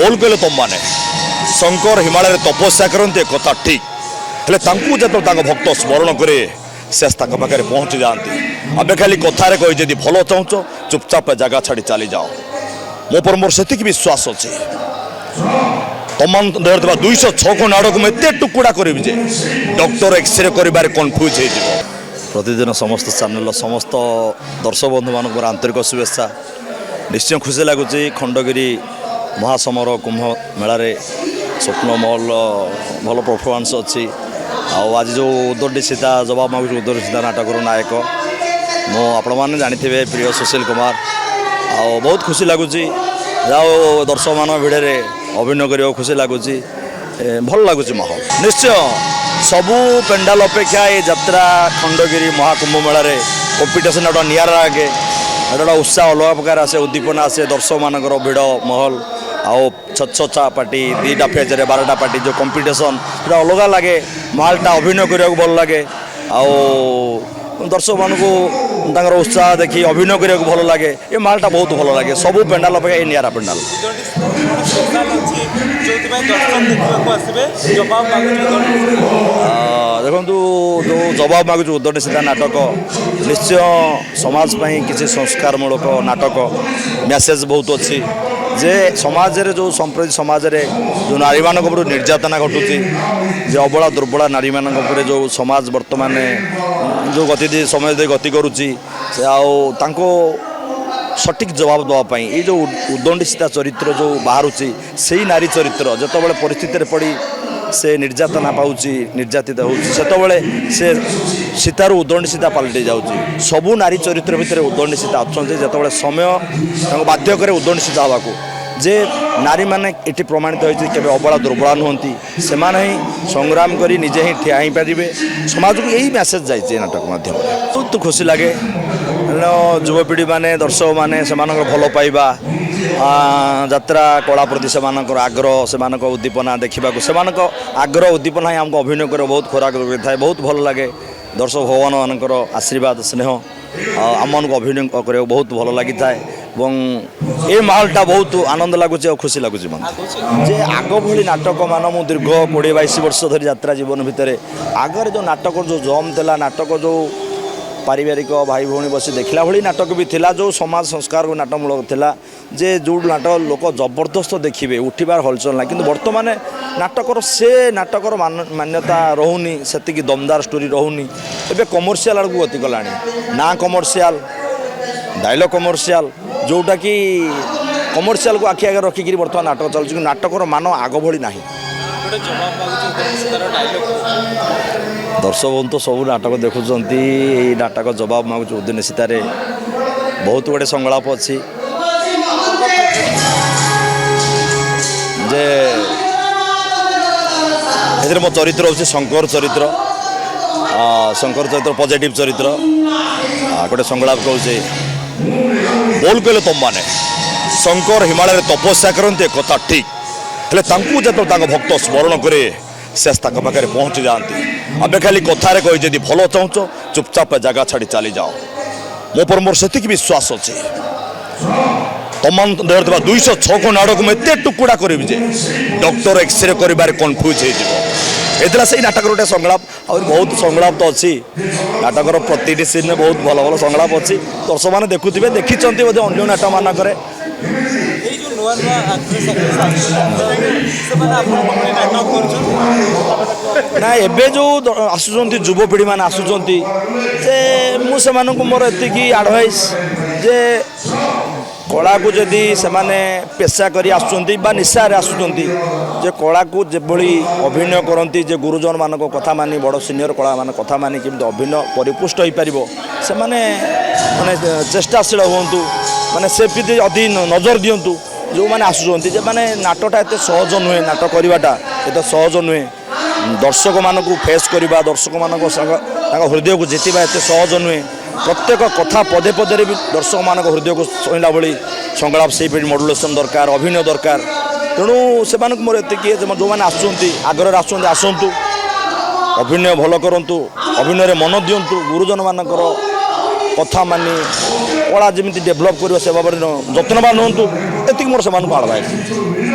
बोल कले तुम मैंने शंकर हिमालय तपस्या करते कथा ठीक हेले जो भक्त स्मरण करे से पाखे पहुँची जाती आम खाली कथार कही जदि भल चाहूच चुपचाप जगह छाड़ी चली जाओ मो पर मोर से विश्वास अच्छे तुम धरता 206 नाड़ को एत टुकुड़ा करी जे डॉक्टर एक्सरे कर कन्फ्यूज हो प्रतिदिन समस्त चैनल समस्त दर्शक बंधु मान आंतरिक शुभेच्छा निश्चय खुशी लगुच खंडगिरी महासमर कुंभ मेलार स्वप्न महल भल परफॉर्मेंस अच्छी आज जो उदोडी सीता जवाब मागुच उदोडी सीता नाटकर नायक मो आपण मैंने जानी प्रिय सुशील कुमार बहुत खुशी लगुच जाओ दर्शक मान भिड़े अभिनय कर खुशी लगुच भल लगुच माहौल निश्चय सबू पेंडाल अपेक्षा ये यात्रा खंडगिरी महाकुंभ मेलार कंपिटिशन गोटे निरा आगे गोटे उत्साह अलग प्रकार आसे उद्दीपना आसे दर्शक मानकर भिड़ महल आओ छछा पार्टी 2टा फेज 12टा पार्टी जो कंपिटिशन पूरा अलग लगे महलटा अभिनय करने को भल लगे आओ दर्शक मान को उत्साह देखी अभिनय करने को भल लगे ये महलटा बहुत भल लगे सबू पेंडाल अपेक्षा ये निरा पेंडाल देखो जो जवाब मागुच उदोडी सीता नाटक निश्चय समाज किसी संस्कारमूलक नाटक मेसेज बहुत अच्छी जे समाज रे जो संप्रति समाज रे जो नारी मानक उपर निर्यातना घटुची जे अबला दुर्बला नारी मानक उपर जो समाज वर्तमान जो गति समय दे गति करुची से आओ सठिक जवाब देवाई ये जो उदोडी सीता चरित्र जो बाहरुची से ही नारी चरित्र जिते परिस्थिति पड़ी से निर्यातना पाऊँच निर्यातित होते से सीतार उदोडी सीता पलटि जाऊँगी सबू नारी चरित्र भितर उदोडी सीता अच्छा जो समय बाध्य करे उदोडी सीता हवा जे नारी मैंने ये प्रमाणित होती केवल अबला दुर्बला नुहति से संग्राम करी निजे ही ठिया पारे समाज को यही मेसेज जाइए नाटक माध्यम बहुत खुशी लगे युवपीढ़ी माने दर्शक मैंने से भल पाइबा यात्रा कला प्रति से आग्रह से उद्दीपना देखा से आग्रह उद्दीपना ही आमको अभिनय कर बहुत खोराक था बहुत भल लगे दर्शक भगवान मानकर आशीर्वाद स्नेह आम को अभिनय कर बहुत भल लगी था ये महलटा बहुत आनंद लगुच और खुशी लगुच जे आग भली नाटक मान मु दीर्घ 20-22 वर्ष धरी यात्रा जीवन भितर आगर जो नाटक जो जम था नाटक जो पारिवारिक भाई भौणी बस देखला भली नाटक भी थिला जो समाज संस्कार को नाटकमूलक थिला जे जो नाटक लोक जबरदस्त देखिए उठिबार हलचल ना किंतु वर्तमान नाटकर से नाटकर मान्यता रोनी से दमदार स्टोरी रोनी एबे कमर्शियल आड़ को गति गलानी ना कमर्शियल डायलॉग कमर्शियल जोटा कि कमर्शियल को आखि आगे रखिक बर्तमान नाटक चलुच नाटकर मान आग भली ना दर्शक बंधु सब नाटक देखुंट नाटक जवाब मागुच उदोडी सीतार बहुत गुड़े संलाप अच्छी जे मो चरित्र हूँ शंकर चरित्र पॉजिटिव चरित्र गोटे संलाप कहूँ बोल कले तुम मैंने शंकर हिमालय तपस्या करते कथा ठीक हेले जो भक्त स्मरण करे से पाखे पहुँची जाती आम खाली कथार कही जदि भल चाहूच चुपचाप जगह छाड़ी चली जाओ मो पर मोर से विश्वास अच्छे तुम धरता 206 नाड़ को एत टुकुड़ा करी जे डॉक्टर एक्सरे कर कन्फ्यूज हो से नाटक गोटे संलाप और बहुत संलाप तो अच्छी नाटकर प्रति सीन में बहुत भल भल संलाप अच्छी दर्शक मैंने देखुवे देखी बोधे अन्य नाटक मानक ना एबे जो आसुचंती युवपीढ़ी मान आसुचंती जे मुझे मोर एतिकी एडवाइस जे कला को जदि से पेशा करी आसुचंती बा निशारे आसुचंती जे कला को जेभली अभिनय करती जे गुरुजन मान कथा मानी बड़ सीनियर कला मान कथा मानी केमती अभिनय परिपुष्ट हो पार से माने चेष्टाशील हूँ माने से प्रति अधिक नजर दिंतु जो मैंने आसुचंती जे माने नाटकटा एत सहज नुहे नाटक करवाटा एत सहज नुहे दर्शक मान फेस करवा दर्शक मान हृदय को जीतवा एत सहज नुहे प्रत्येक कथा पदे पदे भी दर्शक मान हृदय को छुईला भाई संलाप से मॉड्युलेशन दरकार अभिनय दरकार तेणु से मोर एतिकी जो मैंने आसुँच आग्रह आसतु अभिनय भल करूँ अभिनय मन दिंतु गुरुजन मानकर कथा मानी कला जमी डेभलप कर से भाव जत्नवान हूँ एति मोर से आडवाइस।